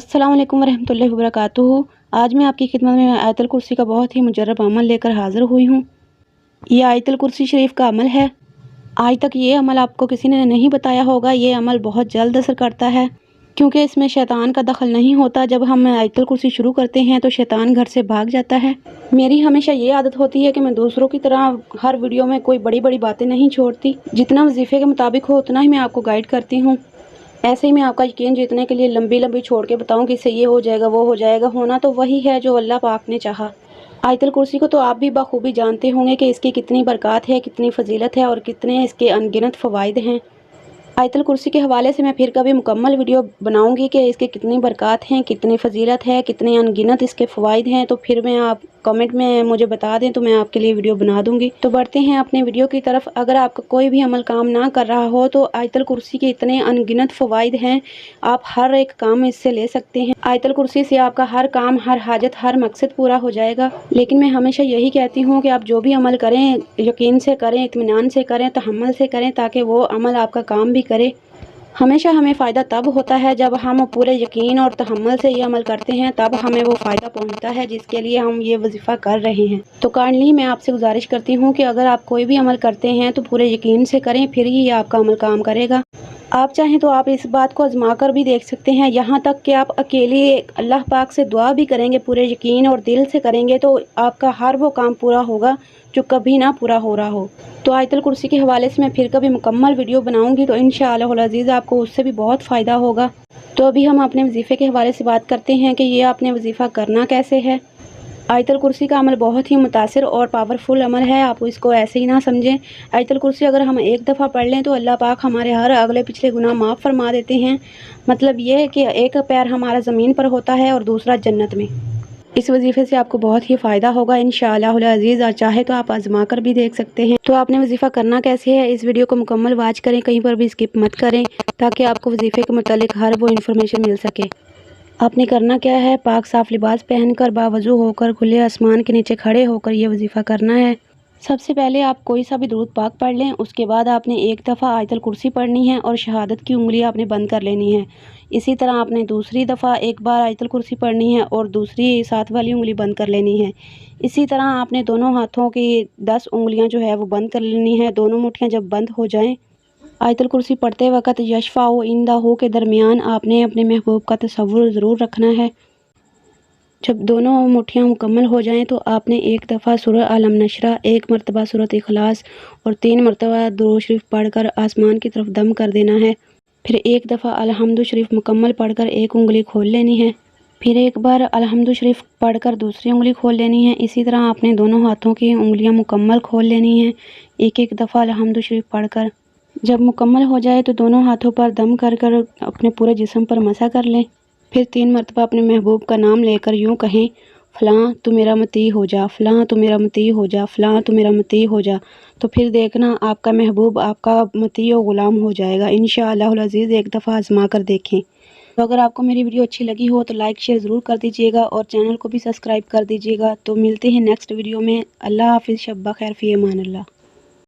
अस्सलाम वालेकुम वरहमतुल्लाहि वबरकातुहू। आज मैं आपकी खिदमत में आयतुल कुर्सी का बहुत ही मुजर्रब अमल लेकर हाज़िर हुई हूँ। ये आयतुल कुर्सी शरीफ का अमल है। आज तक ये अमल आपको किसी ने नहीं बताया होगा। ये अमल बहुत जल्द असर करता है क्योंकि इसमें शैतान का दखल नहीं होता। जब हम आयतुल कुर्सी शुरू करते हैं तो शैतान घर से भाग जाता है। मेरी हमेशा ये आदत होती है कि मैं दूसरों की तरह हर वीडियो में कोई बड़ी बड़ी बातें नहीं छोड़ती। जितना वजीफ़े के मुताबिक हो उतना ही मैं आपको गाइड करती हूँ। ऐसे ही मैं आपका यकीन जीतने के लिए लंबी लंबी छोड़ के बताऊं कि इससे ये हो जाएगा वो हो जाएगा। होना तो वही है जो अल्लाह पाक ने चाहा। आयतुल कुर्सी को तो आप भी बखूबी जानते होंगे कि इसकी कितनी बरकत है, कितनी फजीलत है और कितने इसके अनगिनत फ़वाइद हैं। आयतुल कुर्सी के हवाले से मैं फिर कभी मुकम्मल वीडियो बनाऊंगी कि इसके कितनी बरकत हैं, कितनी फजीलत है, कितने अनगिनत इसके फ़वाइद हैं। तो फिर मैं आप कमेंट में मुझे बता दें तो मैं आपके लिए वीडियो बना दूंगी। तो बढ़ते हैं अपने वीडियो की तरफ। अगर आपका कोई भी अमल काम ना कर रहा हो तो आयतुल कुर्सी के इतने अनगिनत फ़वाइद हैं, आप हर एक काम इससे ले सकते हैं। आयतुल कुर्सी से आपका हर काम, हर हाजत, हर मकसद पूरा हो जाएगा। लेकिन मैं हमेशा यही कहती हूँ कि आप जो भी अमल करें यकीन से करें, इत्मीनान से करें, तहम्मुल से करें, ताकि वो अमल आपका काम भी करे। हमेशा हमें फ़ायदा तब होता है जब हम पूरे यकीन और तहम्मुल से ये अमल करते हैं, तब हमें वो फ़ायदा पहुंचता है जिसके लिए हम ये वजीफ़ा कर रहे हैं। तो काइंडली मैं आपसे गुजारिश करती हूँ कि अगर आप कोई भी अमल करते हैं तो पूरे यकीन से करें, फिर ही ये आपका अमल काम करेगा। आप चाहें तो आप इस बात को आजमा कर भी देख सकते हैं। यहाँ तक कि आप अकेले अल्लाह पाक से दुआ भी करेंगे, पूरे यकीन और दिल से करेंगे, तो आपका हर वो काम पूरा होगा जो कभी ना पूरा हो रहा हो। तो आयतुल कुर्सी के हवाले से मैं फिर कभी मुकम्मल वीडियो बनाऊंगी तो इंशाअल्लाह अज़ीज़ आपको उससे भी बहुत फ़ायदा होगा। तो अभी हम अपने वजीफ़े के हवाले से बात करते हैं कि ये आपने वजीफ़ा करना कैसे है। आयतुल कुर्सी का अमल बहुत ही मुतासिर और पावरफुल अमल है। आप इसको ऐसे ही ना समझें। आयतुल कुर्सी अगर हम एक दफ़ा पढ़ लें तो अल्लाह पाक हमारे हर अगले पिछले गुनाह माफ़ फरमा देते हैं। मतलब ये है कि एक पैर हमारा ज़मीन पर होता है और दूसरा जन्नत में। इस वजीफ़े से आपको बहुत ही फ़ायदा होगा इंशाअल्लाह अज़ीज़। चाहे तो आप आजमा कर भी देख सकते हैं। तो आपने वजीफ़ा करना कैसे है, इस वीडियो को मुकम्मल वॉच करें, कहीं पर भी स्किप मत करें, ताकि आपको वजीफ़े के मुतालिक हर वो इन्फॉर्मेशन मिल सके। आपने करना क्या है, पाक साफ़ लिबास पहनकर बावज़ू होकर खुले आसमान के नीचे खड़े होकर ये वजीफ़ा करना है। सबसे पहले आप कोई सा भी दुरूद पाक पढ़ लें। उसके बाद आपने एक दफ़ा आयतुल कुर्सी पढ़नी है और शहादत की उंगली आपने बंद कर लेनी है। इसी तरह आपने दूसरी दफ़ा एक बार आयतुल कुर्सी पढ़नी है और दूसरी साथ वाली उंगली बंद कर लेनी है। इसी तरह आपने दोनों हाथों की 10 उंगलियां जो है वो बंद कर लेनी है। दोनों मुट्ठियाँ जब बंद हो जाएं, आयतुल कुर्सी पढ़ते वक़्त यशफ़ाउ इंदहू के दरमियान आपने अपने महबूब का तसव्वुर ज़रूर रखना है। जब दोनों मुट्ठियाँ मुकम्मल हो जाएं तो आपने एक दफ़ा सूरह अलम नशरा, एक मरतबा सूरत इखलास और 3 मरतबा दुरूद शरीफ पढ़कर आसमान की तरफ दम कर देना है। फिर एक दफ़ा अलहम्दु शरीफ मुकम्मल पढ़कर एक उंगली खोल लेनी है। फिर एक बार अलहम्दु शरीफ पढ़कर दूसरी उंगली खोल लेनी है। इसी तरह आपने दोनों हाथों की उंगलियां मुकम्मल खोल लेनी हैं, एक एक दफ़ा अलहम्दु शरीफ पढ़कर। जब मुकम्मल हो जाए तो दोनों हाथों पर दम कर कर अपने पूरे जिस्म पर मसा कर लें। फिर 3 मरतबा अपने महबूब का नाम लेकर यूँ कहें, फ़लाँ तू मेरा मती हो जा, फ़लाँ तू मेरा मती हो जा, फ़लाँ तू मेरा मती हो जा। तो फिर देखना आपका महबूब आपका मती और ग़ुलाम हो जाएगा इंशाअल्लाह अज़ीज़। एक दफ़ा आज़मा कर देखें। तो अगर आपको मेरी वीडियो अच्छी लगी हो तो लाइक शेयर ज़रूर कर दीजिएगा और चैनल को भी सब्सक्राइब कर दीजिएगा। तो मिलते हैं नेक्स्ट वीडियो में। अल्लाह हाफ़िज़, शब ख़ैर, फ़ी अमान अल्लाह।